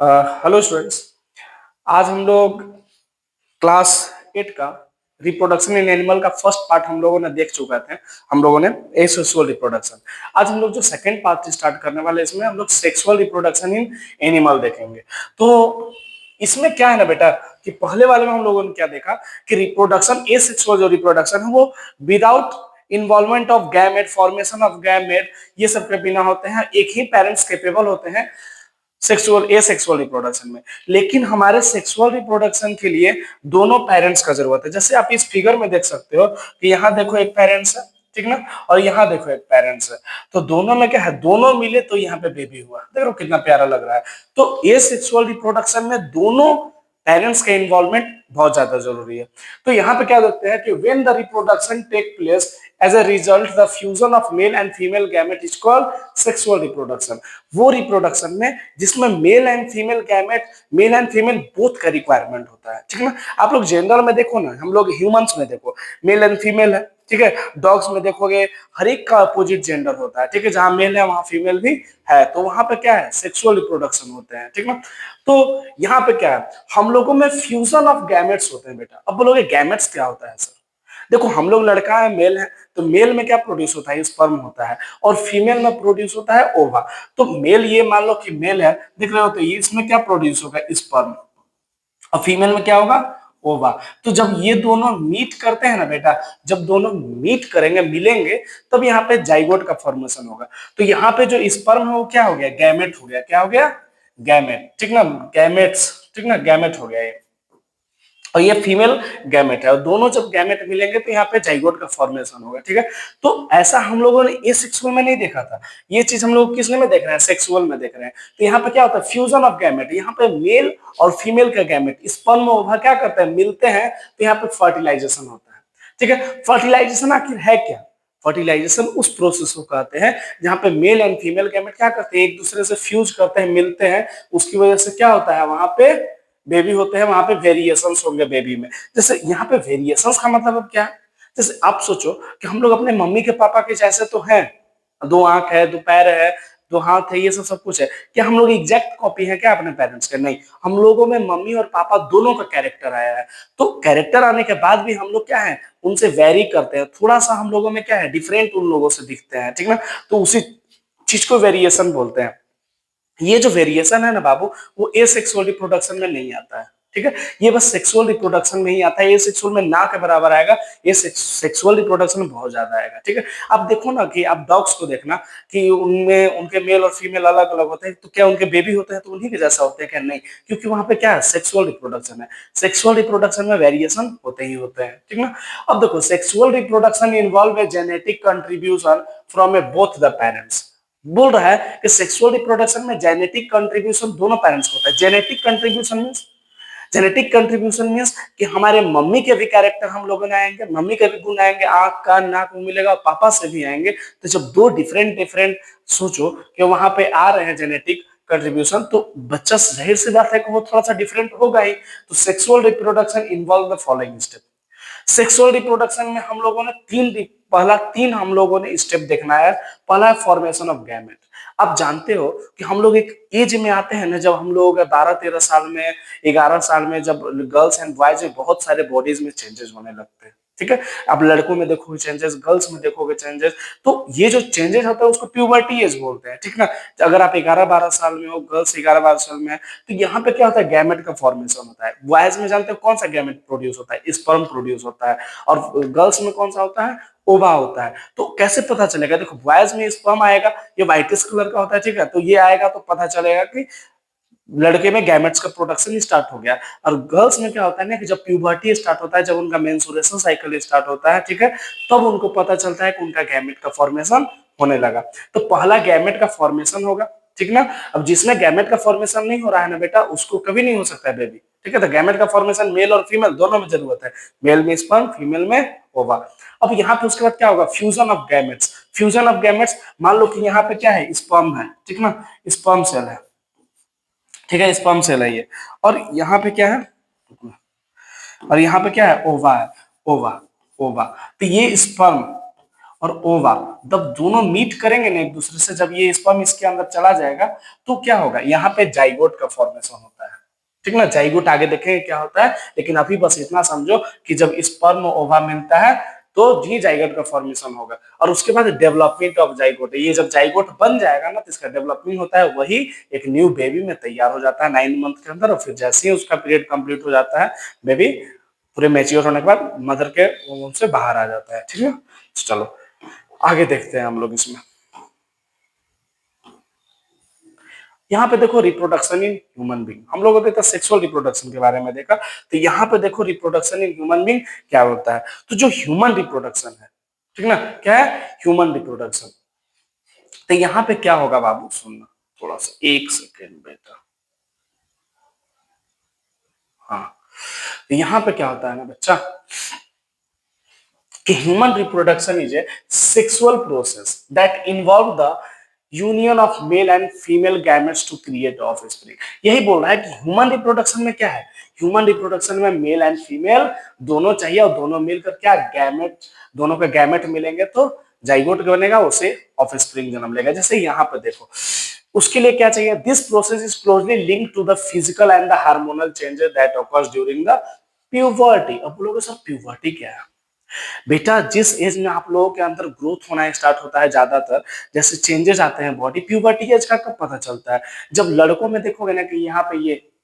Hello students. आज हम लोग क्लास 8 का रिप्रोडक्शन इन एनिमल का फर्स्ट पार्ट हम लोगों ने देख चुके थे। हम लोगों ने एसेक्सुअल रिप्रोडक्शन। आज हम लोग जो सेकंड पार्ट स्टार्ट करने वाले हैं, इसमें हम लोग सेक्सुअल रिप्रोडक्शन इन एनिमल देखेंगे। तो इसमें क्या है ना बेटा, कि पहले वाले में हम लोगों ने क्या देखा कि रिप्रोडक्शन एसेक्सुअल जो रिप्रोडक्शन है वो without involvement of gamete, formation of gamete, ये सब के बिना होते हैं। एक ही पेरेंट्स केपेबल होते हैं सेक्सुअल एसेक्सुअल रिप्रोडक्शन में। लेकिन हमारे सेक्सुअल रिप्रोडक्शन के लिए दोनों पेरेंट्स का जरूरत है। जैसे आप इस फिगर में देख सकते हो कि यहाँ देखो एक पेरेंट्स है, ठीक ना, और यहाँ देखो एक पेरेंट्स है। तो दोनों में क्या है, दोनों मिले तो यहाँ पे बेबी हुआ। देखो कितना प्यारा लग रहा है। तो एसेक्सुअल रिप्रोडक्शन में दोनों पेरेंट्स का इन्वॉल्वमेंट बहुत ज्यादा जरूरी है। तो यहाँ पे क्या देखते हैं कि when the reproduction take place as a result the fusion of male and female gamete is called sexual reproduction. वो रिप्रोडक्शन में जिसमें male and female gamete, male and female both का रिक्वायरमेंट होता है, ठीक है ना। आप लोग जनरल में देखो ना, हम लोग ह्यूमंस में देखो मेल एंड फीमेल है, ठीक है। डॉग्स में देखोगे हर एक का अपोजिट जेंडर होता है, ठीक है। जहां मेल है वहां फीमेल भी है, तो वहां पे क्या है, सेक्सुअल रिप्रोडक्शन होते हैं, ठीक ना। तो यहाँ पे क्या है, हम लोगों में फ्यूजन ऑफ गैमेट्स होते हैं बेटा। अब बोलोगे गैमेट्स क्या होता है सर? देखो हम लोग लड़का है, मेल है, तो मेल में क्या प्रोड्यूस होता है, स्पर्म होता है, और फीमेल में प्रोड्यूस होता है ओवा। तो मेल, ये मान लो कि मेल है, दिख रहे हो, तो ये इसमें क्या प्रोड्यूस होगा, स्पर्म, और फीमेल में क्या होगा, ओवा। तो जब ये दोनों मीट करते हैं ना बेटा, जब दोनों मीट करेंगे, मिलेंगे, तब यहाँ पे जाइगोट का फॉर्मेशन होगा। तो यहाँ पे जो स्पर्म है वो क्या हो गया, गैमेट हो गया। क्या हो गया, गैमेट, ठीक ना, गैमेट्स, ठीक ना, गैमेट हो गया ये। और ये फीमेल गैमेट है, और दोनों जब गैमेट मिलेंगे तो यहाँ पे जाइगोट का फॉर्मेशन होगा, ठीक है। तो ऐसा हम लोगों ने ये सेक्सुअल में नहीं देखा था। ये चीज हम लोग किसने में देख रहे हैं, सेक्सुअल में देख रहे हैं। तो यहाँ पे क्या होता है, फ्यूजन ऑफ गैमेट। यहाँ पे मेल और फीमेल का गैमेट स्पर्म और ओवा क्या करते हैं, मिलते हैं, तो यहाँ पे फर्टिलाइजेशन होता है, ठीक है। फर्टिलाइजेशन आखिर है क्या? फर्टिलाइजेशन उस प्रोसेस को कहते हैं जहां पे मेल एंड फीमेल गैमेट क्या करते हैं, एक दूसरे से फ्यूज करते हैं, मिलते हैं। उसकी वजह से क्या होता है, वहां पे बेबी होते हैं, वहां पे वेरिएशंस होंगे बेबी में। जैसे यहाँ पे वेरिएशंस का मतलब अब क्या है, जैसे आप सोचो कि हम लोग अपने मम्मी के पापा के जैसे तो हैं, दो आंख है, दो पैर है, दो हाथ है, ये सब सब कुछ है। क्या हम लोग एग्जैक्ट कॉपी है क्या अपने पेरेंट्स के? नहीं, हम लोगों में मम्मी और पापा दोनों का कैरेक्टर आया है। तो कैरेक्टर आने के बाद भी हम लोग क्या है, उनसे वेरी करते हैं, थोड़ा सा हम लोगों में क्या है, डिफरेंट उन लोगों से दिखते हैं, ठीक ना। तो उसी चीज को वेरिएशन बोलते हैं। ये जो वेरिएशन है ना बाबू, वो एसेक्सुअल रिप्रोडक्शन में नहीं आता है, ठीक है। ये बस सेक्सुअल रिप्रोडक्शन में ही आता है। एसेक्सुअल में ना के बराबर आएगा, ये सेक्सुअल रिप्रोडक्शन में बहुत ज्यादा आएगा, ठीक है। आप देखो ना कि आप डॉग्स को देखना कि उनमें उनके मेल और फीमेल अलग अलग होते हैं, तो क्या उनके बेबी होते हैं तो उन्हीं के जैसा होते हैं क्या? नहीं, क्योंकि वहां पे क्या है, सेक्सुअल रिप्रोडक्शन है। सेक्सुअल रिप्रोडक्शन में वेरिएशन होते ही होते हैं, ठीक ना। अब देखो, sexual reproduction involve a genetic contribution from A both the parents. बोल रहा है कि सेक्सुअल रिप्रोडक्शन में जेनेटिक कंट्रीब्यूशन दोनों पेरेंट्स को होता है। Genetic contribution means, genetic contribution means कि हमारे मम्मी के भी कैरेक्टर हम लोगों में आएंगे, मम्मी के भी गुण आएंगे, आंख कान नाक मुंह मिलेगा, और पापा से भी आएंगे। तो जब दो डिफरेंट डिफरेंट, सोचो कि वहां पे आ रहे हैं जेनेटिक कंट्रीब्यूशन, तो बच्चा जाहिर सी बात है कि वो थोड़ा सा डिफरेंट होगा ही। तो sexual reproduction involve the following step. Sexual reproduction में हम लोगों ने तीन हम लोगों ने स्टेप देखना है। पहला है फॉर्मेशन ऑफ गैमेट। आप जानते हो कि हम लोग एक एज में आते हैं ना, जब हम लोग 12-13 साल में, 11 साल में, जब गर्ल्स एंड बॉयज में बहुत सारे बॉडीज में चेंजेस होने लगते हैं, ठीक है। अब लड़कों में देखोगे चेंजेस, गर्ल्स में देखोगे चेंजेस। तो ये जो चेंजेस होता है उसको प्यूबर्टी एज बोलते हैं, ठीक ना। अगर आप 11-12 साल में हो, गर्ल्स 11-12 साल में है, तो यहाँ पे क्या होता है, गैमेट का फॉर्मेशन होता है। बॉयज में जानते हो कौन सा गैमेट प्रोड्यूस होता है, स्पर्म प्रोड्यूस होता है। और गर्ल्स में कौन सा होता है, ओवा होता है। तो कैसे पता चलेगा, देखो बॉयज में स्पर्म आएगा, ये व्हाइटिश कलर का होता है, ठीक है। तो ये आएगा तो पता चलेगा कि लड़के में गैमेट्स का प्रोडक्शन स्टार्ट हो गया। और गर्ल्स में क्या होता है ना, कि जब प्यूबर्टी स्टार्ट होता है, जब उनका मेंस्ट्रुएशन साइकिल स्टार्ट होता है, ठीक है, तब उनको पता चलता है कि उनका गैमेट का फॉर्मेशन होने लगा। तो पहला गैमेट का फॉर्मेशन होगा, ठीक ना। अब जिसमें गैमेट का फॉर्मेशन नहीं हो रहा है ना बेटा, उसको कभी नहीं हो सकता है बेबी, ठीक है। तो गैमेट का फॉर्मेशन मेल और फीमेल दोनों में जरूरत है। मेल में स्पर्म, फीमेल में ओवा। अब यहाँ पे उसके बाद क्या होगा, fusion of gametes. Fusion of gametes, मान लो कि यहाँ पे क्या है, स्पर्म है, ठीक ना, स्पर्म सेल है, ठीक है, स्पर्म सेल है ये। और यहाँ पे क्या है, और यहाँ पे क्या है, ओवा है, ओवा, ओवा। तो ये स्पर्म और ओवा जब दोनों मीट करेंगे ना एक दूसरे से, जब ये स्पर्म इसके अंदर चला जाएगा तो क्या होगा, यहाँ पे जाइगोट का फॉर्मेशन होता है। ठीक ना, जाइगोट आगे देखेंगे क्या होता है, लेकिन अभी बस इतना समझो कि जब स्पर्म ओवा मिलता है तो ये जाइगोट का फॉर्मेशन होगा, और उसके बाद डेवलपमेंट ऑफ जाइगोट, ये जब जाइगोट बन जाएगा ना तो इसका डेवलपमेंट होता है, वही एक न्यू बेबी में तैयार हो जाता है 9 मंथ के अंदर, और फिर जैसे ही उसका पीरियड कंप्लीट हो जाता है, बेबी पूरे मैच्योर होने के बाद मदर के वomb से बाहर आ जाता है। ठीक है, तो चलो आगे देखते हैं हम लोग इसमें। यहाँ पे देखो रिप्रोडक्शन इन ह्यूमन बींग, हम लोगों ने तो सेक्सुअल रिप्रोडक्शन के बारे में देखा, तो यहाँ पे देखो रिप्रोडक्शन इन ह्यूमन बींग क्या होता है। तो जो ह्यूमन रिप्रोडक्शन है, ठीक ना, क्या है ह्यूमन रिप्रोडक्शन, तो यहाँ पे क्या होगा बाबू, सुनना थोड़ा सा, एक सेकेंड बेटा। हाँ, तो यहाँ पे क्या होता है ना बच्चा, कि human reproduction is a sexual process that involve the union of male and female gametes to create offspring. यही बोल रहा है कि ह्यूमन रिप्रोडक्शन में क्या है, ह्यूमन रिप्रोडक्शन में मेल एंड फीमेल दोनों चाहिए, और दोनों मिलकर क्या गैमेट, दोनों के गैमेट मिलेंगे तो जाइगोट बनेगा, उसे ऑफस्प्रिंग जन्म लेगा। जैसे यहाँ पे देखो, उसके लिए क्या चाहिए, this process is closely linked to the physical and the hormonal changes that occurs during the puberty. अब बोलोगे सर प्यूबर्टी क्या है, बेटा जिस एज में आप लोगों के अंदर ग्रोथ होना स्टार्ट होता है, ज्यादातर जैसे चेंजेस आते हैं बॉडी, प्यूबर्टी एज का कब पता चलता है, जब लड़कों में देखोगे ना कि यहाँ पे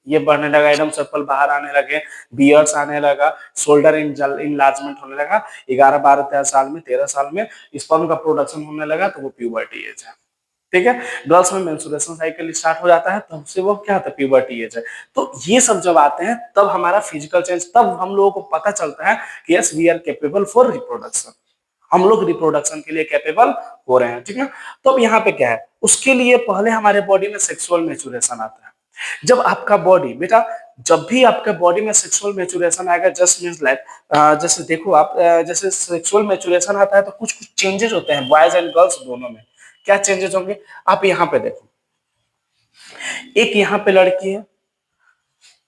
ये बढ़ने लगा, एकदम सप्पल बाहर आने लगे, बियर्ड्स आने लगा, शोल्डर इनलार्जमेंट होने लगा, 11 12 13 साल में, 13 साल में स्पर्म का प्रोडक्शन होने लगा, तो वो प्यूबर्टी एज है। ठीक है, गर्ल्स में मेंस्ट्रुएशन साइकिल स्टार्ट हो जाता है, तब से वो क्या होता है, प्यूबर्टी एज है। तो ये सब जब आते हैं तब हमारा फिजिकल चेंज, तब हम लोगों को पता चलता है कि yes we are capable for reproduction, हम लोग रिप्रोडक्शन के लिए कैपेबल हो रहे हैं। ठीक है, तो अब यहाँ पे क्या है, उसके लिए पहले हमारे बॉडी में सेक्सुअल मैच्योरेशन आता है। जब आपका बॉडी बेटा, जब भी आपके बॉडी में सेक्सुअल मैच्योरेशन आएगा, जस्ट मींस लाइक, जैसे देखो आप, जैसे सेक्सुअल मैच्योरेशन आता है तो कुछ कुछ चेंजेस होते हैं बॉयज एंड गर्ल्स दोनों में। क्या चेंजेस होंगे, आप यहाँ पे देखो, एक यहाँ पे लड़की है,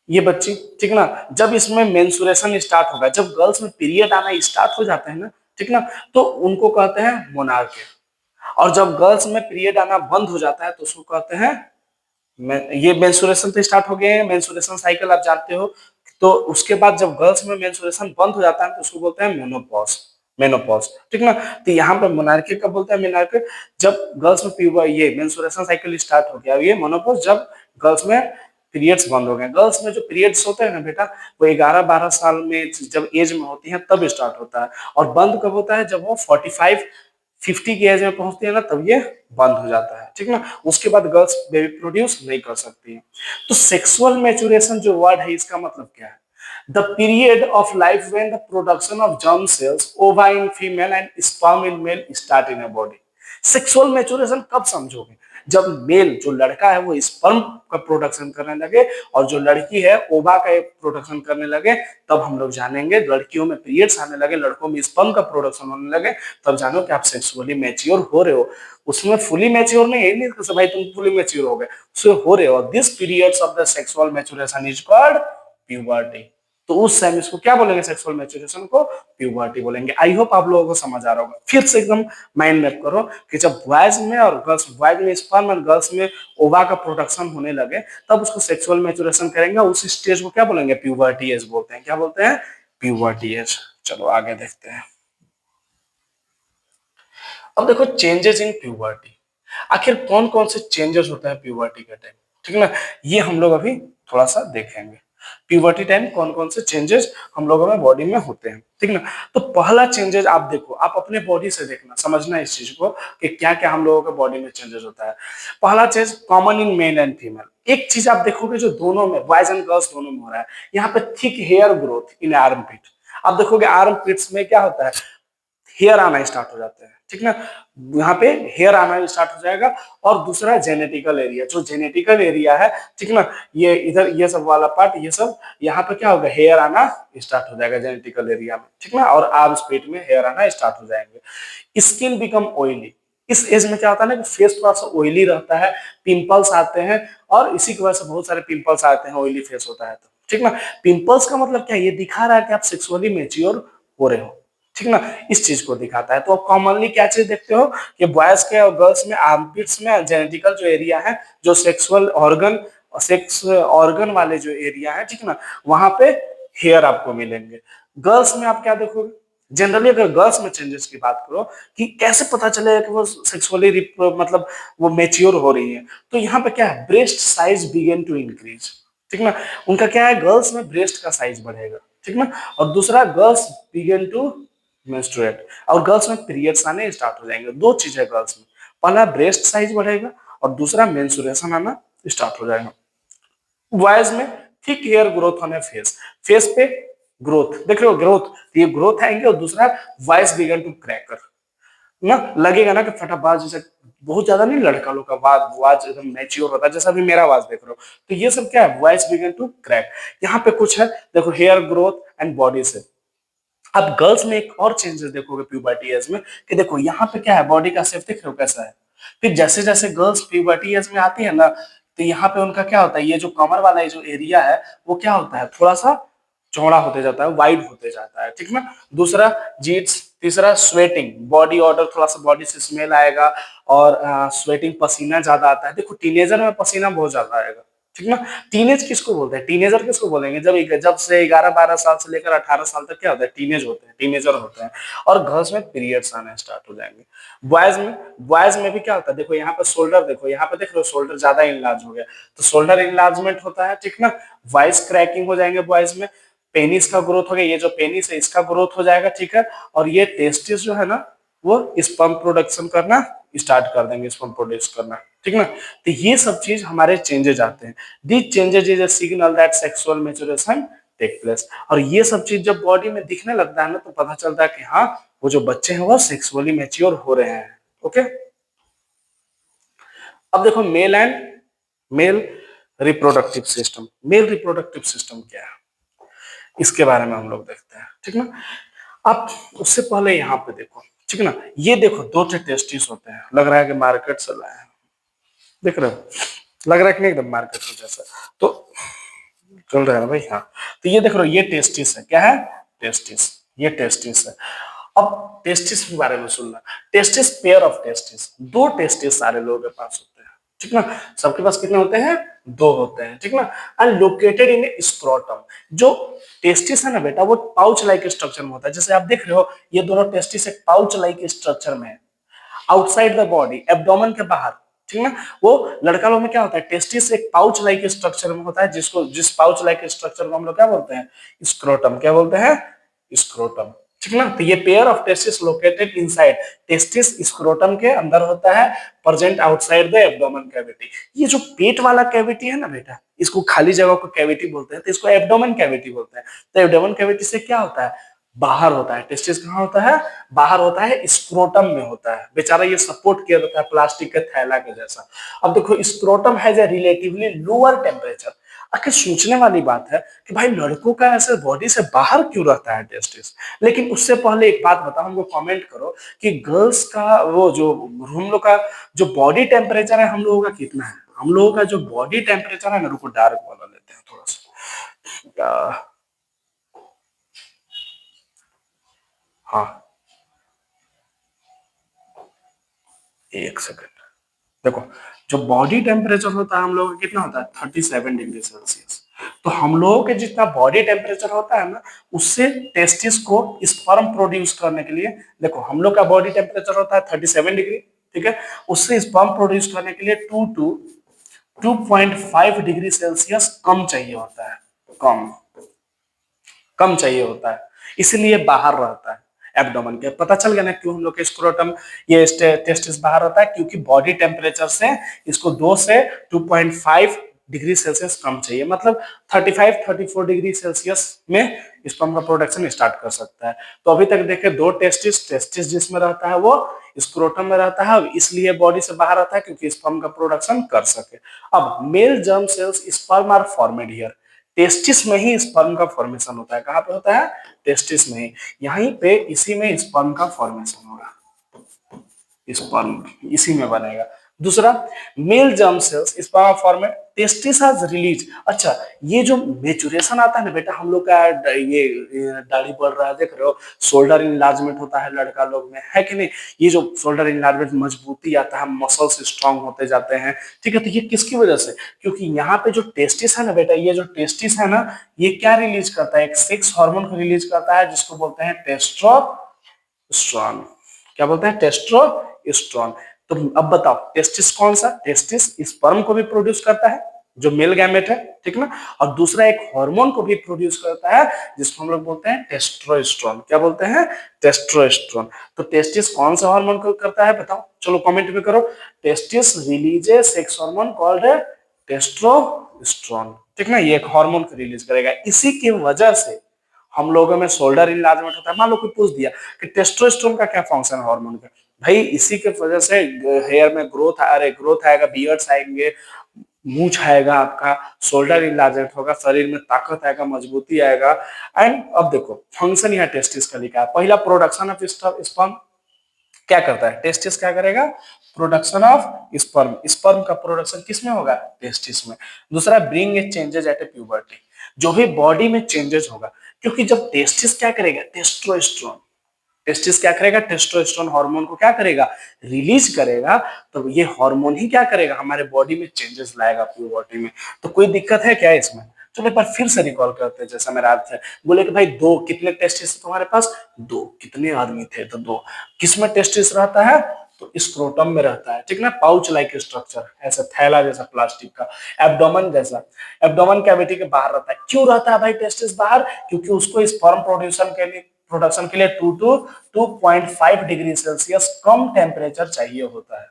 ये बच्ची, ठीक ना, जब इसमें मेंस्ट्रुएशन स्टार्ट होगा, जब गर्ल्स में पीरियड आना स्टार्ट हो जाते हैं ना, ठीक ना, तो उनको कहते हैं मोनार्के, और जब गर्ल्स में पीरियड आना बंद हो जाता है तो उसको कहते हैं, ये मेंस्ट्रुएशन तो स्टार्ट हो गए हैं, मेंस्ट्रुएशन साइकिल आप जानते हो, तो उसके बाद जब गर्ल्स में मेंस्ट्रुएशन बंद हो जाता है तो उसको बोलते हैं मेनोपॉज, मेनोपॉज। ठीक ना, तो यहाँ पे मोनार्के कब बोलते हैं, मोनार्के जब गर्ल्स में ये मेंस्ट्रुएशन साइकिल स्टार्ट हो गया, ये मेनोपॉज जब गर्ल्स में पीरियड्स बंद हो गए। गर्ल्स में जो पीरियड्स होते हैं ना बेटा, वो 11 12 साल में जब एज में होती है तब स्टार्ट होता है, और बंद कब होता है, जब वो 45 50 की एज में पहुंचती है ना, तब ये बंद हो जाता है। ठीक ना, उसके बाद गर्ल्स बेबी प्रोड्यूस नहीं कर सकती है। तो सेक्सुअल मैच्योरेशन जो वर्ड है, इसका मतलब क्या है, the period of life when the production of germ cells ova in female and sperm in male start in a body. Sexual maturation कब समझोगे, जब मेल जो लड़का है वो स्पर्म का प्रोडक्शन करने लगे, और जो लड़की है ओवा का प्रोडक्शन करने लगे, तब हम लोग जानेंगे। लड़कियों में पीरियड्स आने लगे, लड़कों में स्पर्म का प्रोडक्शन होने लगे, तब जानो कि आप सेक्सुअली मैच्योर हो रहे हो। उसमें फुली मैच्योर नहीं है, नहीं भाई तुम फुली मैच्योर हो गए, उसमें हो रहे हो। This periods of the sexual maturation is called puberty. तो उस टाइम इसको क्या बोलेंगे, सेक्सुअल मैच्योरेशन को प्यूबर्टी बोलेंगे। आई होप आप लोगों को समझ आ रहा होगा। फिर से एकदम माइंड मैप करो कि जब बॉयज में और गर्ल्स, बॉयज में स्पर्म और गर्ल्स में ओवा का प्रोडक्शन होने लगे, तब उसको सेक्सुअल मैच्योरेशन करेंगे। उस स्टेज को क्या बोलेंगे, प्यूबर्टी एज बोलते हैं। क्या बोलते हैं, प्यूबर्टी एज। चलो आगे देखते हैं। अब देखो चेंजेस इन प्यूबर्टी, आखिर कौन कौन से चेंजेस होते हैं प्यूबर्टी के टाइम, ठीक है ना, ये हम लोग अभी थोड़ा सा देखेंगे। प्यूबर्टी टाइम कौन कौन से चेंजेस हम लोगों में बॉडी में होते हैं, ठीक ना। तो पहला चेंजेस आप देखो, आप अपने बॉडी से देखना, समझना इस चीज को कि क्या क्या हम लोगों के बॉडी में चेंजेस होता है। पहला change common in male and female. एक चीज आप देखोगे जो दोनों में, बॉयज एंड गर्ल्स दोनों में हो रहा है, यहाँ पे thick hair growth in armpit. आप देखोगे आर्म पिट्स में क्या होता है, हेयर आना स्टार्ट हो जाते हैं, ठीक ना, यहाँ पे हेयर आना स्टार्ट हो जाएगा। और दूसरा जेनेटिकल एरिया, जो जेनेटिकल एरिया है, ठीक ना, ये इधर ये सब वाला पार्ट, ये सब यहाँ पे क्या होगा, हेयर आना स्टार्ट हो जाएगा जेनेटिकल एरिया में, ठीक ना, और आर्म्स पेट में हेयर आना स्टार्ट हो जाएंगे। स्किन बिकम ऑयली, इस एज में क्या होता है ना कि फेस थोड़ा सा ऑयली रहता है, पिंपल्स आते हैं, और इसी की वजह से बहुत सारे पिंपल्स आते हैं, ऑयली फेस होता है तो, ठीक ना। पिंपल्स का मतलब क्या है, ये दिखा रहा है कि आप सेक्सुअली मैच्योर हो रहे हो, ठीक ना, इस चीज को दिखाता है। तो आप कॉमनली क्या चीज देखते हो कि बॉयज के और गर्ल्स में आर्मपिट्स में जेनेटिकल जो एरिया है, जो सेक्स ऑर्गन वाले जो एरिया है, ठीक ना, वहां पे हेयर आपको मिलेंगे। गर्ल्स में आप क्या देखोगे, जनरली अगर गर्ल्स में चेंजेस की बात करो कि कैसे पता चलेगा कि वो सेक्सुअली मतलब वो मेच्योर हो रही है, तो यहाँ पे क्या है, breast size begin to increase, ठीक ना। उनका क्या है, गर्ल्स में ब्रेस्ट का साइज बढ़ेगा, ठीक ना। और दूसरा, गर्ल्स बिगेन टू मेंस्ट्रुएट, और गर्ल्स में पीरियड्स आने स्टार्ट हो जाएंगे। दो चीजें गर्ल्स में, पहला ब्रेस्ट साइज बढ़ेगा और दूसरा मेंस्ट्रुएशन आना स्टार्ट हो जाएगा। बॉयज में थिक हेयर ग्रोथ होने, फेस पे ग्रोथ देख रहे हो, ग्रोथ, ये ग्रोथ आएंगे। और दूसरा, वॉइस बिगन टू क्रैकर ना, लगेगा ना कि फटाफट, जैसे बहुत ज्यादा नहीं, लड़का लोग का आवाज एकदम मैच्योर होता है, जैसा भी मेरा आवाज देख रहे हो। तो ये सब क्या है, वॉइस बिगन टू क्रैक। यहाँ पे कुछ है, देखो, हेयर ग्रोथ एंड बॉडी से। अब गर्ल्स में एक और चेंजेस देखोगे प्यूबर्टी एज में, कि देखो यहाँ पे क्या है, बॉडी का शेप देख रहे हो कैसा है। फिर जैसे जैसे गर्ल्स प्यूबर्टी एज में आती है ना, तो यहाँ पे उनका क्या होता है, ये जो कमर वाला ये जो एरिया है, वो क्या होता है, थोड़ा सा चौड़ा होते जाता है, वाइड होते जाता है, ठीक ना। दूसरा, जीट्स। तीसरा, स्वेटिंग, बॉडी ऑर्डर, थोड़ा सा बॉडी से स्मेल आएगा। और स्वेटिंग, पसीना ज्यादा आता है। देखो, टीनेजर में पसीना बहुत ज्यादा आएगा, ठीक ना। टीनेज किसको बोलते हैं, टीनेजर किसको बोलेंगे, जब जब से 11-12 साल से लेकर 18 साल तक क्या होता है, टीनेज होते हैं, टीनेजर होते हैं। और गर्ल्स में पीरियड्स आने स्टार्ट हो जाएंगे। बॉयज में भी क्या होता है, देखो यहाँ पे शोल्डर, देखो यहाँ पे देख लो, शोल्डर ज्यादा इनलार्ज हो गया, तो शोल्डर इनलार्जमेंट होता है, ठीक ना। वॉइस क्रैकिंग हो जाएंगे बॉयज में। पेनिस का ग्रोथ हो गया, ये जो पेनिस है इसका ग्रोथ हो जाएगा, ठीक है। और ये टेस्टिस जो है ना, वो स्पर्म प्रोडक्शन करना स्टार्ट कर देंगे, स्पर्म प्रोड्यूस करना, ठीक ना। तो ये सब चीज हमारे चेंजेज आते हैं। These changes is a signal that sexual maturation take place. और ये सब चीज जब बॉडी में दिखने लगता है ना, तो पता चलता है कि हाँ, वो जो बच्चे हैं वो सेक्सुअली मैच्योर हो रहे हैं। ओके। अब देखो, male reproductive system. Male reproductive system क्या है, इसके बारे में हम लोग देखते हैं, ठीक ना। अब उससे पहले यहाँ पे देखो, ठीक ना, ये देखो, दो टेस्टिस होते हैं, लग रहा है कि मार्केट से लाए हैं, देख रहे हो, लग रहा है कि नहीं, एकदम मार्केट से जैसा। तो चल रहा है ना भाई, हाँ। तो ये देख रहे हो, ये टेस्टिस है, क्या है, टेस्टिस, ये टेस्टिस है। अब टेस्टिस के बारे में सुनना, टेस्टिस, पेयर ऑफ टेस्टिस, दो टेस्टिस सारे लोगों के पास होते हैं, ठीक ना। सबके पास कितने होते हैं, दो होते हैं, ठीक ना। And located in scrotum. जो टेस्टिस है ना बेटा, वो पाउच लाइक स्ट्रक्चर में होता है, जैसे आप देख रहे हो, ये दोनों टेस्टिस एक पाउच लाइक स्ट्रक्चर में है, आउटसाइड द बॉडी, एब्डोमेन के बाहर, ठीक ना। वो लड़का लोग में क्या होता है, टेस्टिस एक पाउच लाइक स्ट्रक्चर में होता है, जिस पाउच लाइक स्ट्रक्चर को हम लोग क्या बोलते हैं, स्क्रोटम, क्या बोलते हैं, स्क्रोटम, ठीक ना। तो ये pair of testis located inside, testis scrotum के अंदर होता है, present outside the abdomen cavity. ये जो पेट वाला कैविटी है ना बेटा, इसको खाली जगह को कैविटी बोलते हैं, तो इसको एब्डोमेन कैविटी बोलते हैं। तो एब्डोमेन कैविटी से क्या होता है, बाहर होता है, टेस्टिस कहाँ होता है, बाहर होता है, स्क्रोटम में होता है, बेचारा ये सपोर्ट किया जाता है प्लास्टिक के थैला के जैसा। अब देखो, scrotum has a relatively lower temperature. आखिर सोचने वाली बात है कि भाई लड़कों का ऐसे बॉडी से बाहर क्यों रहता है टेस्टिस। लेकिन उससे पहले एक बात बताओ, हमको कमेंट करो कि गर्ल्स का वो जो, हम लोग का जो बॉडी टेम्परेचर है, हम लोगों का कितना है, हम लोगों का जो बॉडी टेम्परेचर है ना, रुको डार्क वाला लेते हैं थोड़ा सा। हाँ, एक सेकंड, देखो, जो बॉडी टेम्परेचर होता है हम लोगों का कितना होता है, 37 डिग्री सेल्सियस। तो हम लोगों के जितना बॉडी टेम्परेचर होता है ना, उससे टेस्टिस को स्पर्म प्रोड्यूस करने के लिए, देखो, हम लोग का बॉडी टेम्परेचर होता है 37 डिग्री, ठीक है। उससे स्पर्म प्रोड्यूस करने के लिए 2 to 2.5 डिग्री सेल्सियस कम चाहिए होता है, कम कम चाहिए होता है, इसलिए बाहर रहता है एब्डोमेन के। पता चल गया ना क्यों हम लोग के स्क्रोटम, ये टेस्टिस बाहर रहता है, क्योंकि बॉडी टेम्परेचर से इसको 2 से 2.5 डिग्री सेल्सियस कम चाहिए, मतलब 35-34 डिग्री सेल्सियस में स्पर्म का प्रोडक्शन स्टार्ट कर सकता है। तो अभी तक देखे, दो टेस्टिस जिसमें रहता है वो स्क्रोटम में रहता है, इसलिए बॉडी से बाहर रहता है क्योंकि स्पर्म का प्रोडक्शन कर सके। अब male germ cells sperm are formed here, testis में ही स्पर्म का फॉर्मेशन होता है, कहां पे होता है, टेस्टिस में ही, यहीं पे इसी में स्पर्म का फॉर्मेशन होगा, स्पर्म इसी में बनेगा। दूसरा, mail germ cells sperm format, testis has release. अच्छा, ये जो मेचुरेशन आता है ना बेटा, हम लोग का ये दाढ़ी बढ़ रहा है, देख रहे हो, शोल्डर इनलार्जमेंट होता है लड़का लोग में, है कि नहीं? ये जो शोल्डर इनलार्जमेंट, मजबूती आता है, मसल्स स्ट्रांग होते जाते हैं, ठीक है? तो ये किसकी वजह से? क्योंकि यहाँ पे जो टेस्टिस है ना बेटा, ये जो टेस्टिस है ना, ये क्या रिलीज करता है? एक सेक्स हार्मोन को रिलीज करता है, जिसको बोलते हैं टेस्टोस्टेरोन। क्या बोलते हैं? टेस्टोस्टेरोन। तो अब बताओ, टेस्टिस कौन सा? टेस्टिस स्पर्म को भी प्रोड्यूस करता है, जो मेल गैमेट है, ठीक ना? और दूसरा एक हार्मोन को भी प्रोड्यूस करता है, जिसको हम लोग बोलते हैं टेस्टोस्टेरोन। क्या बोलते हैं? टेस्टोस्टेरोन। तो टेस्टिस कौन सा हार्मोन को करता है बताओ, चलो कमेंट में करो। Testis releases sex hormone called testosterone, ठीक ना? ये एक हार्मोन को रिलीज करेगा। इसी की वजह से हम लोगों में शोल्डर इनलार्जमेंट होता है। मान लो कोई पूछ दिया कि टेस्टोस्टेरोन का क्या फंक्शन है हार्मोन का, भाई इसी के वजह से हेयर में ग्रोथ, अरे ग्रोथ आएगा, बियर्ड्स आएंगे, मूछ आएगा, आपका शोल्डर इनलार्जमेंट होगा, शरीर में ताकत आएगा, मजबूती आएगा। एंड अब देखो फंक्शन यहाँ टेस्टिस का लिखा है। पहला, प्रोडक्शन ऑफ स्पर्म। क्या करता है टेस्टिस? क्या करेगा? Production of sperm. स्पर्म का प्रोडक्शन किसमें होगा? टेस्टिस में। दूसरा, bring a changes at A puberty. जो भी बॉडी में चेंजेस होगा, क्योंकि जब टेस्टिस क्या करेगा? टेस्टोस्टेरोन। टेस्टिस क्या करेगा? टेस्टोस्टेरोन हार्मोन को क्या करेगा? रिलीज करेगा। तो ये हार्मोन ही क्या करेगा? हमारे बॉडी में चेंजेस लाएगा प्यूबर्टी में। तो कोई दिक्कत है क्या इसमें? चलो एक बार फिर से रिकॉल करते हैं। जैसा मेरा अर्थ है, बोले कि भाई दो, कितने टेस्टिस है तुम्हारे पास? दो। कितने आदमी थे? तो दो। किसमें टेस्टिस रहता है? तो स्क्रोटम में रहता है, ठीक ना? पाउच लाइक स्ट्रक्चर, ऐसा थैला जैसा प्लास्टिक का, एब्डोमेन जैसा। एब्डोमेन कैविटी के बाहर रहता है। क्यों रहता है भाई टेस्टिस बाहर? क्योंकि उसको स्पर्म प्रोडक्शन के लिए 2 to 2.5 degree Celsius come temperature चाहिए होता है,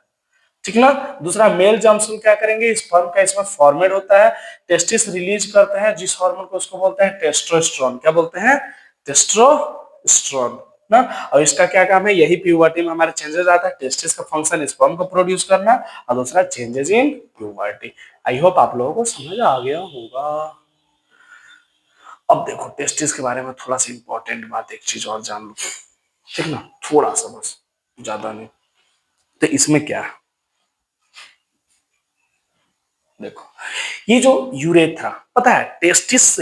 ठीक ना? दूसरा, मेल जर्म सेल क्या करेंगे? स्पर्म का इसमें फॉर्मेट होता है, टेस्टिस रिलीज करते हैं जिस हार्मोन को, उसको बोलते हैं टेस्टोस्टेरोन। क्या बोलते हैं? टेस्टोस्टेरोन ना। और इसका क्या काम है? यही प्यूबर्टी में हमारे चेंजेस आता है। टेस्टिस का फंक्शन स्पर्म को प्रोड्यूस करना, और दूसरा changes in puberty. I hope आप लोगों को समझ आ गया होगा। अब देखो टेस्टिस के बारे में थोड़ा सा इंपॉर्टेंट बात, एक चीज और जान लो, ठीक ना? थोड़ा सा बस, ज्यादा नहीं। तो इसमें क्या है देखो, ये जो यूरेथ्रा, पता है टेस्टिस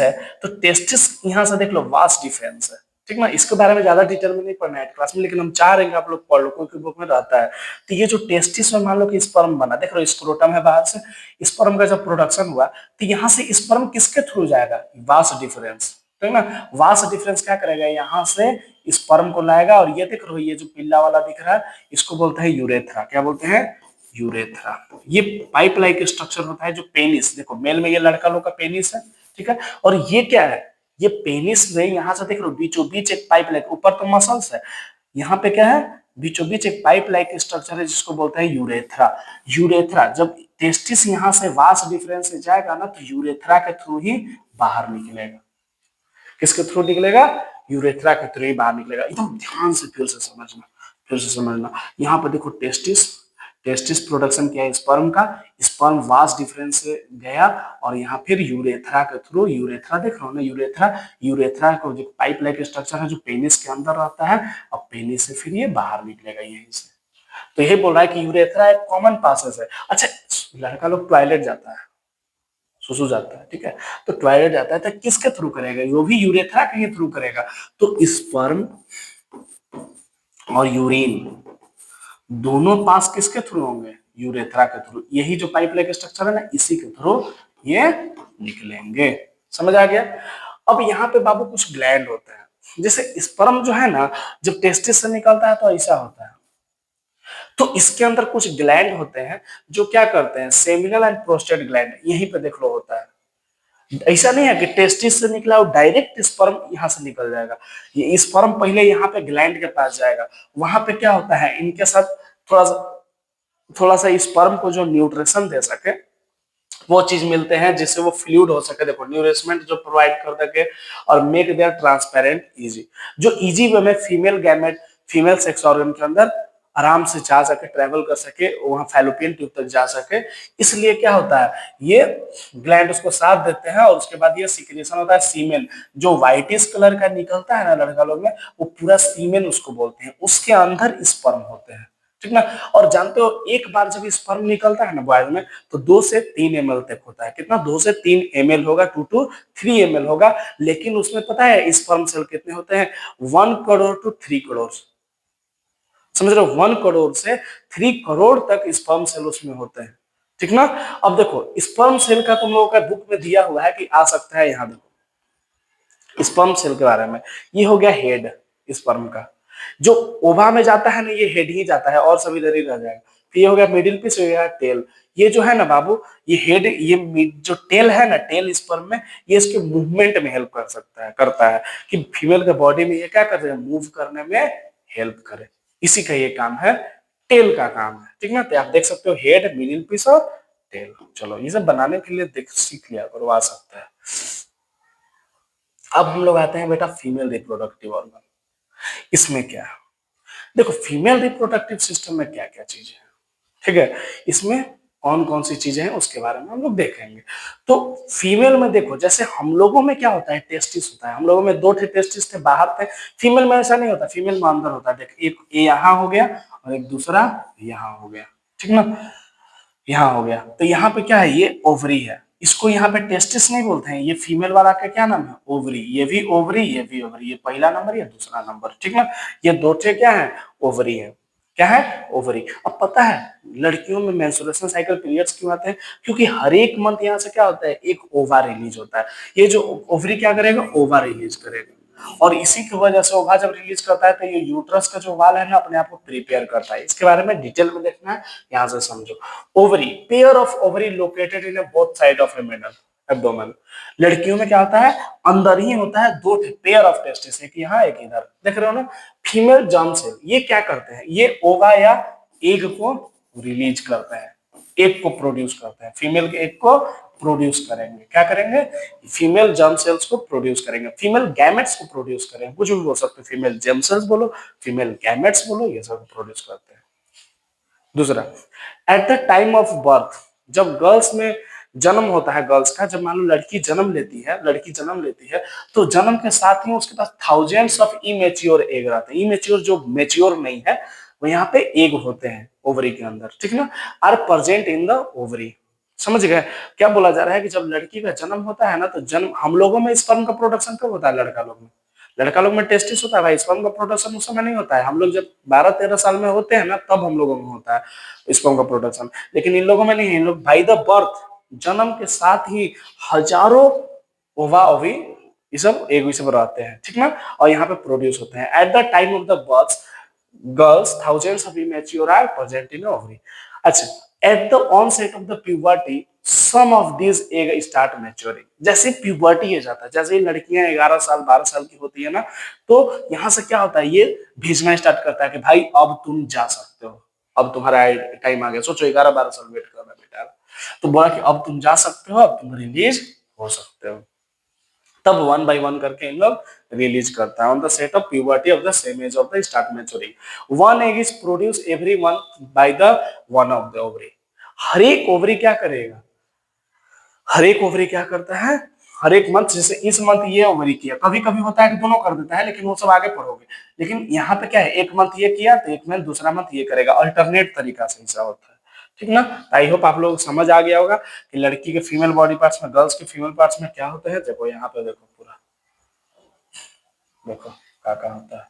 है, तो टेस्टिस यहां से देख लो वास्ट डिफरेंस है, ठीक ना? इसके बारे में ज्यादा डिटेल में नहीं पढ़ना है क्लास में, लेकिन हम चाह रहे हैं कि आप लोग पढ़ लो, क्योंकि बुक में रहता है। तो ये जो टेस्टिस में मान लो कि स्पर्म बना, देख लो स्क्रोटम है बाहर से, स्पर्म का जब प्रोडक्शन हुआ, तो यहाँ से स्पर्म किसके थ्रू जाएगा? वास्ट डिफरेंस, ठीक ना? वास्ट डिफरेंस क्या करेगा? यहाँ से स्पर्म को लाएगा, और ये देख लो, ये जो पीला वाला दिख रहा है, इसको बोलते हैं यूरेथ्रा। क्या बोलते हैं? यूरेथ्रा। ये पाइप लाइक स्ट्रक्चर होता है, जो पेनिस, देखो मेल में ये लड़का लोग का पेनिस है, ठीक है? और ये क्या है? ये पेनिस में यहां से देख लो बीचों बीच एक पाइप लाइक, ऊपर तो मसल्स है, यहाँ पे क्या है? बीचों बीच एक पाइप लाइक स्ट्रक्चर है, जिसको बोलते हैं यूरेथ्रा। यूरेथ्रा, जब टेस्टिस यहाँ से वास डिफरेंस से जाएगा ना, तो यूरेथ्रा के थ्रू ही बाहर निकलेगा। किसके थ्रू निकलेगा? यूरेथ्रा के थ्रू ही बाहर निकलेगा। एकदम ध्यान से फिर से समझना, फिर से समझना। यहाँ पर देखो टेस्टिस, टेस्टिस प्रोडक्शन क्या है? स्पर्म का। स्पर्म वास डिफरेंस से गया, और यहाँ फिर यूरेथ्रा के थ्रू, यूरेथ्रा देख रहे हो ना, यूरेथ्रा, यूरेथ्रा को जो पाइप लाइक स्ट्रक्चर है, जो पेनिस के अंदर रहता है, और पेनिस से फिर ये बाहर निकलेगा यहीं से। तो यही बोल रहा है कि यूरेथ्रा एक कॉमन पासेस है। अच्छा, लड़का लोग टॉयलेट जाता है, सुसु जाता है, ठीक है? तो टॉयलेट जाता है, तो किसके थ्रू करेगा? वो भी यूरेथ्रा के थ्रू करेगा। तो स्पर्म और यूरिन दोनों पास किसके थ्रू होंगे? यूरेथ्रा के थ्रू। यही जो पाइप लाइक स्ट्रक्चर है ना, इसी के थ्रू ये निकलेंगे। समझ आ गया? अब यहाँ पे बाबू कुछ ग्लैंड होते हैं। जैसे स्पर्म जो है ना, जब टेस्टिस से निकलता है तो ऐसा होता है, तो इसके अंदर कुछ ग्लैंड होते हैं जो क्या करते हैं? सेमिनल एंड प्रोस्टेट ग्लैंड, यहीं पे देख लो होता है। ऐसा नहीं है कि टेस्टिस से निकला और डायरेक्ट स्पर्म यहाँ से निकल जाएगा। ये स्पर्म पहले यहाँ पे ग्लैंड के पास जाएगा। वहां पे क्या होता है? इनके साथ थोड़ा सा थोड़ा सा स्पर्म को जो न्यूट्रिशन दे सके, वो चीज मिलते हैं, जिससे वो फ्लूइड हो सके। देखो न्यूरिशमेंट जो प्रोवाइड कर सके, और मेक देयर ट्रांसपेरेंट इजी, जो इजी वे में female gamete, female sex organ के अंदर आराम से जा सके, ट्रेवल कर सके, वहां फैलोपियन ट्यूब तक जा सके। इसलिए क्या होता है? ये ग्लैंड उसको साथ देते हैं, और उसके बाद ये सिक्रेशन होता है सीमेन, जो व्हाइटिश कलर का निकलता है ना लड़का लोग में, वो पूरा सीमेन उसको बोलते हैं। उसके अंदर स्पर्म होते हैं, ठीक ना। और जानते हो एक बार जब स्पर्म निकलता है ना बॉयज में, तो 2 से 3 ml तक होता है। कितना? 2 से 3 ml होगा, 2 to 3 ml होगा। लेकिन उसमें पता है स्पर्म सेल कितने होते हैं? 1 करोड़ to 3 करोड़। समझ रहे हो? 1 करोड़ से 3 करोड़ तक स्पर्म सेल उसमें होते हैं। ठीक ना। अब देखो स्पर्म सेल का तुम लोगों का बुक में दिया हुआ है कि आ सकता है, यहाँ देखो स्पर्म सेल के बारे में। ये हो गया हेड स्पर्म का। जो ओवा में जाता है ना, ये हेड ही जाता है और सब इधर ही रह जाएगा। फिर ये हो गया मिडिल पीस, हो गया टेल। ये जो है ना बाबू, ये हेड, ये जो टेल है ना, टेल स्पर्म में, ये इसके मूवमेंट में हेल्प कर सकता है, करता है कि फीमेल के बॉडी में ये क्या कर रहे हैं, मूव करने में हेल्प करे। इसी का ये काम है, टेल का काम है। ठीक ना। तो आप देख सकते हो हेड, मिडिल पीस और टेल। चलो ये सब बनाने के लिए देख सीख लिया करो, आ सकता है। अब हम लोग आते हैं बेटा फीमेल रिप्रोडक्टिव ऑर्गन। इसमें क्या है? देखो फीमेल रिप्रोडक्टिव सिस्टम में क्या क्या चीजें हैं, ठीक है। इसमें कौन कौन सी चीजें हैं उसके बारे में हम लोग देखेंगे। तो फीमेल में देखो, जैसे हम लोगों में क्या होता है, टेस्टिस होता है। हम लोगों में 2 थे टेस्टिस थे, बाहर थे। फीमेल में ऐसा नहीं होता, फीमेल में अंदर होता है। देख एक ये यहाँ हो गया और एक दूसरा यहाँ हो गया। ठीक ना। यहाँ हो गया। तो यहाँ पे क्या है, ये ओवरी है। इसको यहाँ पे टेस्टिस नहीं बोलते हैं। ये फीमेल वाला का क्या नाम है, ओवरी। ये भी ओवरी, ये भी ओवरी। ये पहला नंबर, ये दूसरा नंबर। ठीक ना। ये 2 थे क्या है, ओवरी है। क्या है, ओवरी। अब पता है लड़कियों में मेंस्ट्रुएशन साइकिल पीरियड्स क्यों आते हैं? क्योंकि हर एक मंथ यहाँ से क्या होता है, एक ओवा रिलीज होता है। ये जो ओवरी क्या करेगा, ओवा रिलीज करेगा। और इसी की वजह से ओवा जब रिलीज करता है तो ये यूट्रस का जो वाल है ना, अपने आप को प्रिपेयर करता है। इसके बारे में डिटेल में देखना है, यहाँ से समझो। Ovary, pair of ovary located in both side of A middle abdomen. लड़कियों में क्या होता है, अंदर ही होता है 2 पेयर ऑफ टेस्टिस, एक यहाँ एक इधर, देख रहे हो ना। फीमेल जर्म सेल ये क्या करते हैं, ये ओवा या एग को रिलीज करते हैं, एग को प्रोड्यूस करते हैं। फीमेल के एग को प्रोड्यूस करेंगे, क्या करेंगे, फीमेल जर्म सेल्स को प्रोड्यूस करेंगे, फीमेल गैमेट्स को प्रोड्यूस करेंगे। कुछ भी बोल सकते हो, फीमेल जर्म सेल्स बोलो, फीमेल गैमेट्स बोलो, ये सब प्रोड्यूस करते हैं। दूसरा, eight the time of birth, जब गर्ल्स में जन्म होता है, गर्ल्स का, जब मान लो लड़की जन्म लेती है, लड़की जन्म लेती है, तो जन्म के साथ ही उसके पास थाउजेंड्स ऑफ इमेच्योर एग रहते हैं। इमेच्योर जो मेच्योर नहीं है, वो यहाँ पे एग होते हैं ओवरी के अंदर। ठीक ना। Are present in the ovary. समझ गए? क्या बोला जा रहा है कि जब लड़की का जन्म होता है ना, तो जन्म हम लोगों में स्पर्म का प्रोडक्शन कब होता है, लड़का लोग में। लड़का लोग में टेस्टिस होता है भाई, स्पर्म का प्रोडक्शन उस समय नहीं होता है। हम लोग जब 12-13 साल में होते हैं ना, तब हम लोगों में होता है स्पर्म का प्रोडक्शन। लेकिन इन लोगों में नहीं है। इन लोग बाई द बर्थ, जन्म के साथ ही हजारों ओवा ओवी ये सब एक भी सब रहते हैं। ठीक ना। और यहाँ पे प्रोड्यूस होते हैं। At the time of the birth, girls thousands of immature are present in ovary. अच्छा, at the onset of the puberty some of this egg start maturing. जैसे प्यूबर्टी हो जाता है, जैसे लड़कियां 11 साल 12 साल की होती है ना, तो यहाँ से क्या होता है, ये भेजना स्टार्ट करता है कि भाई अब तुम जा सकते हो, अब तुम्हारा टाइम आ गया। सोचो 11-12 साल वेट करना बेटा, तो बोला कि अब तुम जा सकते हो, अब तुम रिलीज हो सकते हो। तब 1 by 1 करके इन लोग रिलीज करता है। On the set of puberty of the same age of the start maturing, 1 egg is produce every month by the one of the ovary. हर एक ओवरी क्या करेगा, हर एक ओवरी क्या करता है, हर एक मंथ, जैसे इस मंथ ये ओवरी किया, कभी कभी होता है कि दोनों कर देता है, लेकिन वो सब आगे पढ़ोगे। लेकिन यहाँ पे क्या है, एक मंथ ये किया तो एक मंथ दूसरा मंथ ये करेगा, अल्टरनेट तरीका से ऐसा होता है। ठीक ना। आई होप आप लोग समझ आ गया होगा कि लड़की के फीमेल बॉडी पार्ट्स में, गर्ल्स के फीमेल पार्ट्स में क्या होता है। देखो यहाँ पे देखो पूरा, देखो क्या क्या होता है।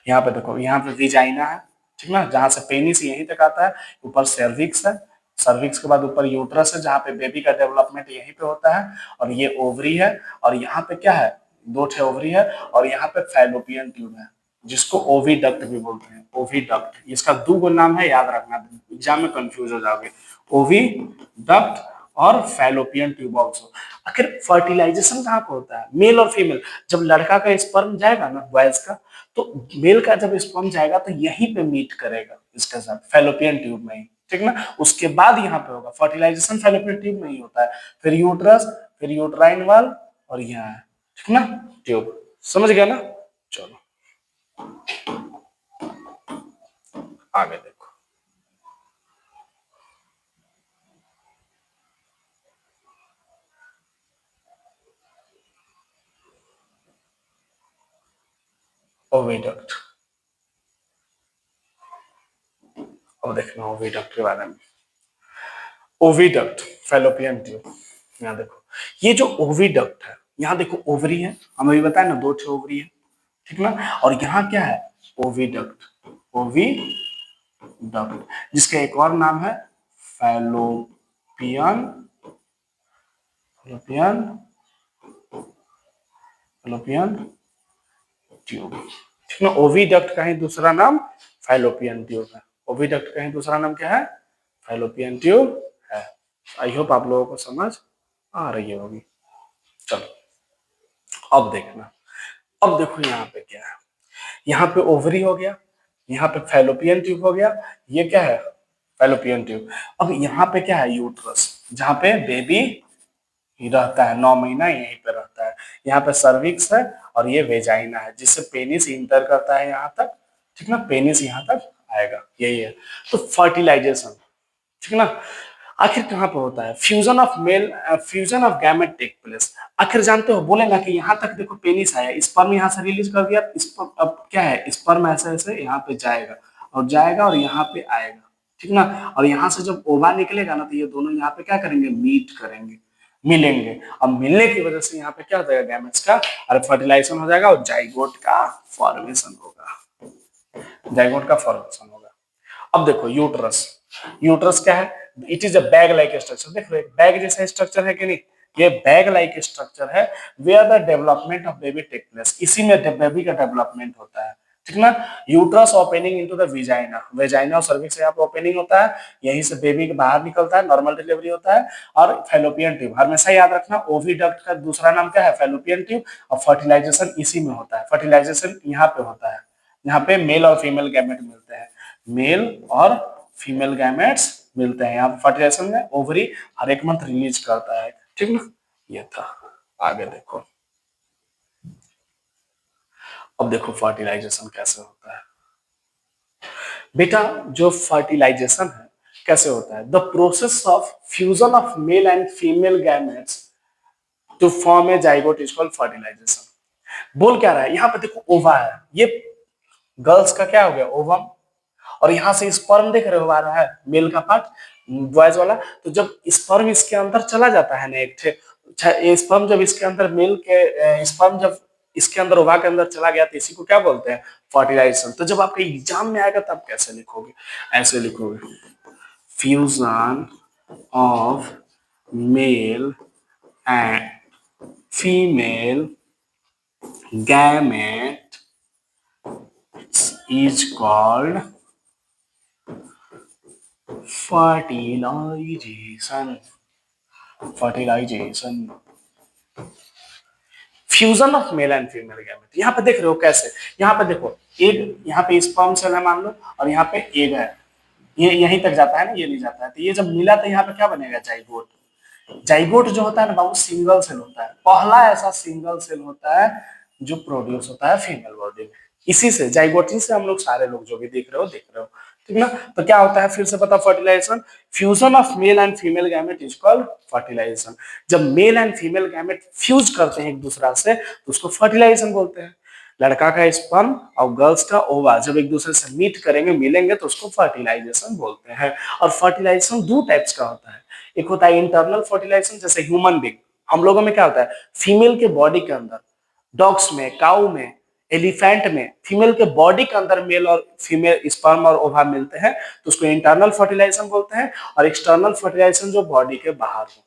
यहाँ पे देखो, यहाँ पे विजाइना है। ठीक ना, जहां से पेनिस यहीं तक आता है। ऊपर सर्विक्स है, सर्विक्स के बाद ऊपर यूट्रस है, जहाँ पे बेबी का डेवलपमेंट यहीं पे होता है। और ये ओवरी है, और यहाँ पे क्या है, 2 ठे ओवरी है, और यहाँ पे फैलोपियन ट्यूब है, जिसको ओविडक्ट भी बोलते हैं। ओविडक्ट, इसका 2 गो नाम है, याद रखना, एग्जाम में कंफ्यूज हो जाओगे। ओविडक्ट और फैलोपियन ट्यूब ऑल्सो। आखिर फर्टिलाइजेशन कहाँ पे होता है, मेल और फीमेल। जब लड़का का स्पर्म जाएगा ना, बॉयज का, तो मेल का जब स्पर्म जाएगा तो यहीं पे मीट करेगा इसके साथ, फैलोपियन ट्यूब में ही। ठीक ना। उसके बाद यहाँ पे होगा फर्टिलाइजेशन, फैलोपियन ट्यूब में ही होता है। फिर यूट्रस, फिर यूट्राइन वाल, और यहाँ है, ठीक ना, ट्यूब। समझ गया ना। चलो आगे देखो। ओविडक्ट, अब देखना ओविडक्ट के बारे में। Oviduct, fallopian tube. यहाँ देखो, ये जो ओविडक्ट है, यहाँ देखो ओवरी है, हमें भी बताया ना 2 ओवरी है, ठीक ना। और यहाँ क्या है, ओविडक्ट, ओविडक्ट, जिसका एक और नाम है फैलोपियन, फैलोपियन, फैलोपियन ट्यूब, ठीक ना। ओविडक्ट का ही दूसरा नाम फैलोपियन ट्यूब है। ओविडक्ट का ही दूसरा नाम क्या है, फैलोपियन ट्यूब है। आई होप आप लोगों को समझ आ रही होगी। चलो अब देखना, अब देखो यहाँ पे क्या है, यहाँ पे ओवरी हो गया, यहाँ पे फैलोपियन ट्यूब हो गया, ये क्या है, फैलोपियन ट्यूब। अब यहाँ पे क्या है, यूट्रस, जहाँ पे बेबी रहता है, 9 महीना यहीं पे रहता है। यहाँ पे सर्विक्स है और ये वेजाइना है, जिससे पेनिस इंटर करता है यहाँ तक, ठीक ना, पेनिस यहाँ तक आएगा, यही है। तो फर्टिलाइजेशन, ठीक ना, आखिर कहाँ पे होता है, fusion of male, fusion of gamete take place. आखिर जानते हो, बोले ना कि यहाँ तक देखो पेनिस आया, स्पर्म यहाँ से रिलीज कर दिया, स्पर्म अब क्या है, स्पर्म ऐसे ऐसे यहाँ पे जाएगा और यहाँ पे आएगा, ठीक ना। और यहाँ से जब ओवा निकलेगा ना, तो ये दोनों यहाँ पे क्या करेंगे, मीट करेंगे, मिलेंगे। अब मिलने की वजह से यहाँ पे क्या हो जाएगा, गैमेट्स का और फर्टिलाइजेशन हो जाएगा और जाइगोट का फॉर्मेशन होगा, जाइगोट का फॉर्मेशन होगा। अब देखो यूट्रस, यूट्रस क्या है, it is a bag like structure. देखो एक बैग जैसा स्ट्रक्चर है कि नहीं, ये बैग लाइक स्ट्रक्चर है, where the development of baby take place, इसी में बेबी का डेवलपमेंट होता है, ठीक ना। Uterus opening into the vagina, vagina और सर्विक्स यहाँ पे ओपनिंग होता है, यहीं से बेबी बाहर निकलता है, नॉर्मल डिलीवरी होता है। और फैलोपियन ट्यूब, हमेशा याद रखना, ओविडक्ट का दूसरा नाम क्या है, फैलोपियन ट्यूब, और फर्टिलाइजेशन इसी में होता है, फर्टिलाइजेशन यहाँ पे होता है, यहाँ पे मेल और फीमेल गैमेट मिलते हैं, मेल और फीमेल गैमेट्स मिलते हैं। यहाँ फर्टिलाइजेशन में ओवरी हर एक मंथ रिलीज करता है, ठीक ना। ये था, आगे देखो, अब देखो फर्टिलाइजेशन कैसे होता है। बेटा जो फर्टिलाइजेशन है कैसे होता है, the process of fusion of male and female gametes to form a zygote is called fertilisation. बोल क्या रहा है, यहाँ पे देखो ओवा है, ये गर्ल्स का क्या हो गया, ओवम, और यहाँ से स्पर्म देख रहे हो आ रहा है, मेल का पार्ट, बॉयज वाला। तो जब स्पर्म इसके अंदर चला जाता है ना, एक स्पर्म जब इसके अंदर मेल के स्पर्म जब इसके अंदर ओवा के अंदर चला गया, तो इसी को क्या बोलते हैं, फर्टिलाइजेशन। तो जब आपके एग्जाम में आएगा तब कैसे लिखोगे, ऐसे लिखोगे, fusion of male and female gamete is called fertilisation, fertilisation, fusion of male and female gamete. यहाँ पे देख रहे हो कैसे, यहाँ पे देखो एग, यहाँ पे स्पर्म सेल है मान लो, और यहाँ पे एग है, ये यहीं तक जाता है ना, ये नहीं जाता है, तो ये जब मिला तो यहाँ पे क्या बनेगा, जाइगोट। जाइगोट जो होता है ना बाबू, सिंगल सेल होता है, पहला ऐसा सिंगल सेल होता है जो प्रोड्यूस होता है फीमेल बॉडी में, इसी से जाइगोट से हम लोग सारे लोग जो भी देख रहे हो, ठीक ना। तो क्या होता है, फिर से पता, fertilization, fusion of male and female gamete is called fertilization. जब male and female gamete fuse करते हैं एक दूसरा से, तो उसको फर्टिलाइजेशन बोलते हैं। लड़का का स्पर्म और गर्ल्स का ओवा जब एक दूसरे से मीट करेंगे, मिलेंगे, तो उसको फर्टिलाइजेशन बोलते हैं। और फर्टिलाइजेशन 2 टाइप्स का होता है, एक होता है इंटरनल फर्टिलाइजेशन, जैसे ह्यूमन बींग, हम लोगों में क्या होता है, फीमेल के बॉडी के अंदर, डॉग्स में, काऊ में, एलिफेंट में, फीमेल के बॉडी के अंदर मेल और फीमेल स्पर्म और ओवा मिलते हैं, तो उसको इंटरनल फर्टिलाइजेशन बोलते हैं। और एक्सटर्नल फर्टिलाइजेशन जो बॉडी के बाहर हो।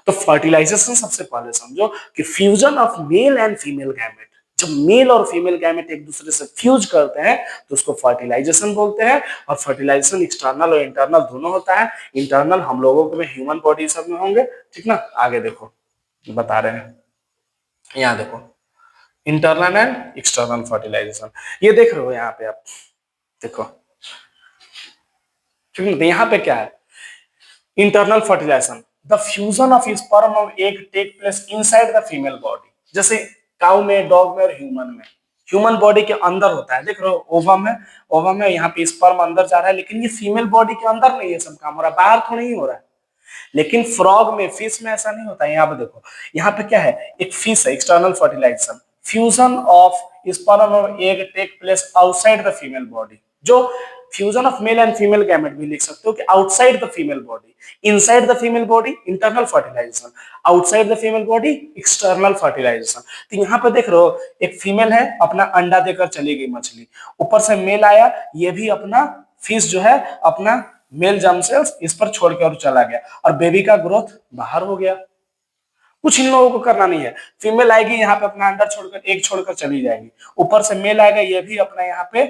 तो फर्टिलाइजेशन सबसे पहले समझो कि fusion of male and female gamete, जब मेल और फीमेल गैमेट एक दूसरे से फ्यूज करते हैं तो उसको फर्टिलाइजेशन बोलते हैं। और फर्टिलाइजेशन एक्सटर्नल और इंटरनल दोनों होता है। इंटरनल हम लोगों को में ह्यूमन बॉडी सब में होंगे, ठीक ना। आगे देखो बता रहे हैं, यहाँ देखो इंटरनल एंड एक्सटर्नल फर्टिलाइजेशन, ये देख रहे हो यहाँ पे आप देखो, ठीक है। यहाँ पे क्या है, internal fertilisation, the fusion of sperm of egg take place inside the female body, जैसे काऊ में, डॉग में और ह्यूमन में। ह्यूमन बॉडी के अंदर होता है, देख रहे हो ओवम है, ओवम है, यहाँ पे स्पर्म अंदर जा रहा है, लेकिन ये फीमेल बॉडी के अंदर नहीं है सब काम हो रहा है, बाहर थोड़ा ही हो रहा है। लेकिन फ्रॉग में, फिश में ऐसा नहीं होता है। यहाँ पे देखो, यहाँ पे क्या है, एक फिश है, external fertilization, fusion of sperm और egg take place outside the female body. जो fusion of male and female gamete भी लिख सकते हो कि outside the female body, inside the female body internal fertilization, outside the female body external fertilization. तो यहाँ पे देख रहे हो एक फीमेल है अपना अंडा देकर चली गई मछली, ऊपर से मेल आया, ये भी अपना फिश जो है अपना मेल जर्म सेल्स इस पर छोड़ के और चला गया और बेबी का ग्रोथ बाहर हो गया। कुछ इन लोगों को करना नहीं है, फीमेल आएगी यहाँ पे अपना अंडा छोड़कर एक छोड़कर चली जाएगी, ऊपर से मेल आएगा, ये भी अपना यहाँ पे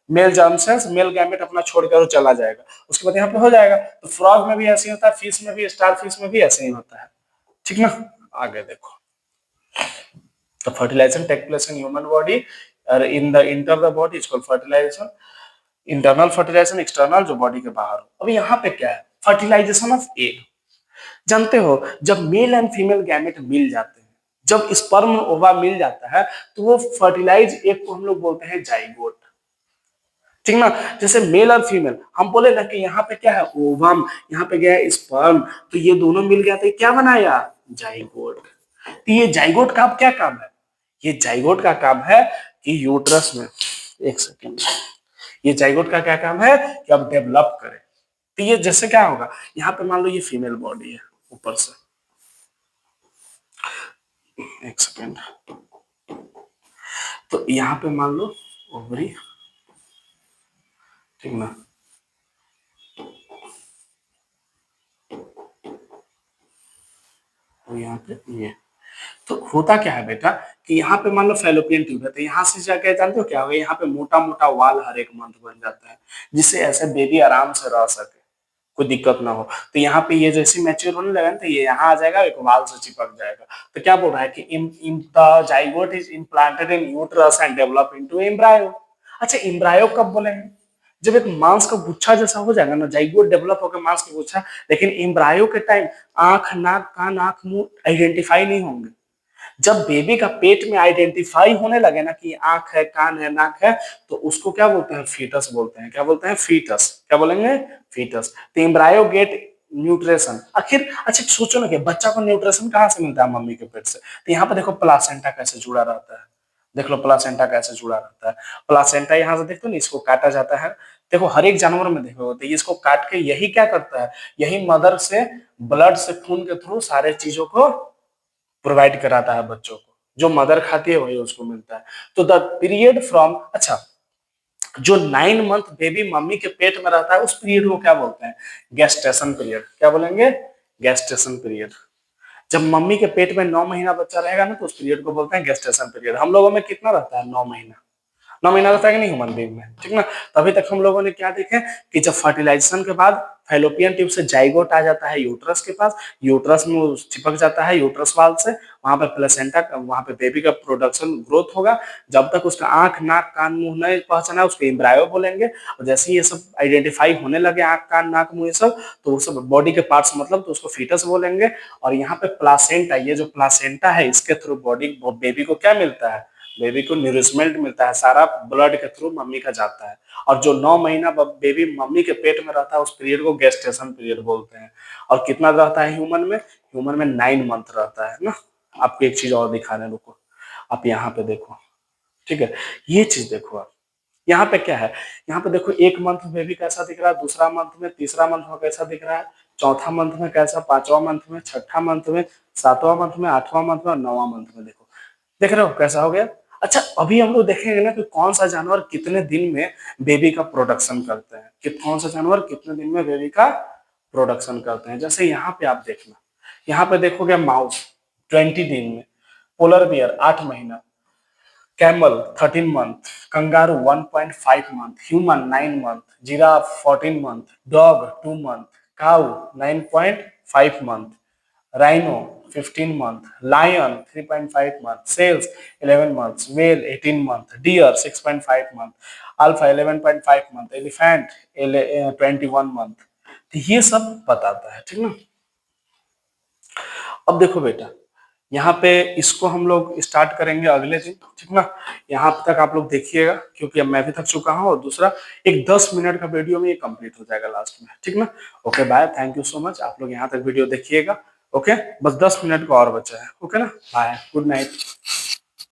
mail germ sales male gamete अपना छोड़कर चला जाएगा, उसके बाद यहाँ पे हो जाएगा। तो फ्रॉग में भी ऐसे ही होता है, फिश में भी, स्टार फिश में भी ऐसे ही होता है, ठीक ना। आगे देखो, तो fertilization take place in human body और in the inter the body is called fertilization, internal fertilization external जो बॉडी के बाहर हो। अब यहाँ पे क्या है, फर्टिलाइजेशन ऑफ एग। जानते हो जब मेल एंड फीमेल गैमेट मिल जाते हैं, जब स्पर्म ओवा मिल जाता है, तो वो फर्टिलाइज एग को हम लोग बोलते हैं जाइगोट, ठीक ना। जैसे मेल और फीमेल हम बोले ना कि यहाँ पे क्या है ओवम, यहाँ पे गया है स्पर्म, तो ये दोनों मिल गया तो क्या बनाया जाइगोट। तो ये जाइगोट का अब क्या काम है, ये जाइगोट का काम है कि यूट्रस में, एक सेकेंड, ये जाइगोट का क्या काम है कि अब डेवलप करे। तो ये जैसे क्या होगा, यहाँ पे मान लो ये फीमेल बॉडी है ऊपर से, एक सेकेंड, तो यहाँ पे मान लो ओवरी, ठीक ना, तो यहाँ पे ये, तो होता क्या है बेटा कि यहाँ पे मान लो फैलोपियन ट्यूब है, तो यहाँ से जाके जानते हो क्या होगा, यहाँ पे मोटा मोटा वाल हर एक मंथ बन जाता है, जिससे ऐसे बेबी आराम से रह सके, कोई दिक्कत ना हो। तो यहाँ पे ये जैसे मैच्योर होने लगा ना, तो ये यहाँ आ जाएगा, एक वाल से चिपक जाएगा। तो क्या बोल रहा है कि in the zygote is implanted in uterus and develop into embryo. अच्छा एम्ब्रायो कब बोलेंगे, जब एक मांस का गुच्छा जैसा हो जाएगा ना, जाइगोट डेवलप होकर मांस का गुच्छा, लेकिन एम्ब्रायो के टाइम आंख नाक कान आंख मुंह आइडेंटिफाई नहीं होंगे। जब बेबी का पेट में आइडेंटिफाई होने लगे ना कि आंख है कान है नाक है, तो उसको क्या बोलते हैं फीटस बोलते हैं। क्या बोलते हैं फीटस, क्या बोलेंगे फीटस। तो एम्ब्रायो गेट न्यूट्रिशन आखिर। अच्छा सोचो ना कि बच्चा को न्यूट्रिशन कहाँ से मिलता है, मम्मी के पेट से। तो यहाँ पे देखो प्लासेंटा कैसे जुड़ा रहता है, देख लो प्लासेंटा कैसे जुड़ा रहता है। प्लासेंटा यहाँ से देखते हो ना, इसको काटा जाता है, देखो हर एक जानवर में देखो तो इसको काट के यही क्या करता है, यही मदर से ब्लड से खून के थ्रू सारे चीजों को प्रोवाइड कराता है बच्चों को, जो मदर खाती है वही उसको मिलता है। तो द पीरियड फ्रॉम, अच्छा जो 9 मंथ बेबी मम्मी के पेट में रहता है उस पीरियड को क्या बोलते हैं, गेस्टेशन पीरियड। क्या बोलेंगे, गेस्टेशन पीरियड। जब मम्मी के पेट में 9 महीना बच्चा रहेगा ना, तो उस पीरियड को बोलते हैं गेस्टेशन पीरियड। हम लोगों में कितना रहता है, 9 महीना। 9 महीना रहता है कि नहीं ह्यूमन बीइंग में, ठीक ना। तो अभी तक हम लोगों ने क्या देखे कि जब फर्टिलाइजेशन के बाद फैलोपियन ट्यूब से जाइगोट आ जाता है यूट्रस के पास, यूट्रस में वो चिपक जाता है यूट्रस वाल से, वहां पे प्लेसेंटा, वहां पे बेबी का प्रोडक्शन ग्रोथ होगा। जब तक उसका आंख नाक कान मुंह नहीं पहचाना उसको एम्ब्रायो बोलेंगे। और जैसे ये सब आइडेंटिफाई होने लगे आंख कान नाक मुंह ये सब, तो वो सब बॉडी के पार्ट्स मतलब, तो उसको फीटस बोलेंगे। और यहाँ पे प्लासेंटा, ये जो प्लासेंटा है इसके थ्रू बॉडी बेबी को क्या मिलता है, बेबी को न्यूरिशमेंट मिलता है, सारा ब्लड के थ्रू मम्मी का जाता है। और जो 9 महीना बेबी मम्मी के पेट में रहता है उस पीरियड को गेस्टेशन पीरियड बोलते हैं। और कितना रहता है ह्यूमन में, ह्यूमन में 9 मंथ रहता है ना। आपको एक चीज और दिखाने रुको, आप यहाँ पे देखो, ठीक है, ये चीज देखो आप, यहाँ पे क्या है, यहाँ पे देखो 1 मंथ में बेबी कैसा दिख रहा है, दूसरा मंथ में, तीसरा मंथ में कैसा दिख रहा है, चौथा मंथ में कैसा, पांचवा मंथ में, छठा मंथ में, सातवां मंथ में, आठवां मंथ में और 9वां मंथ में। देखो देख रहे हो कैसा हो गया। अच्छा अभी हम लोग देखेंगे ना कि कौन सा जानवर कितने दिन में बेबी का प्रोडक्शन करते हैं, कि कौन सा जानवर कितने दिन में बेबी का प्रोडक्शन करते हैं। जैसे यहाँ पे आप देखना, यहाँ पे देखोगे माउस 20 दिन में, पोलर बियर 8 महीना, camel 13 month, kangaroo 1.5 month, human 9 month, giraffe 14 month, dog 2 month, cow 9.5 month, rhino 15 month, lion 3.5 month, seals 11 months, whale 18 month, deer 6.5 month, alpha 11.5 month, elephant 21 month. तो ये सब बताता है, ठीक ना। अब देखो बेटा, यहाँ पे इसको हम लोग स्टार्ट करेंगे अगले दिन, ठीक ना। यहाँ तक आप लोग देखिएगा क्योंकि अब मैं भी थक चुका हूँ, और दूसरा एक 10 मिनट का वीडियो में ये कंप्लीट हो जाएगा लास्ट में, ठीक ना। Okay bye, thank you so much, आप लोग यहाँ तक वीडियो देखिएगा। ओके बस 10 मिनट का और बचा है, ओके ना, बाय, गुड नाइट।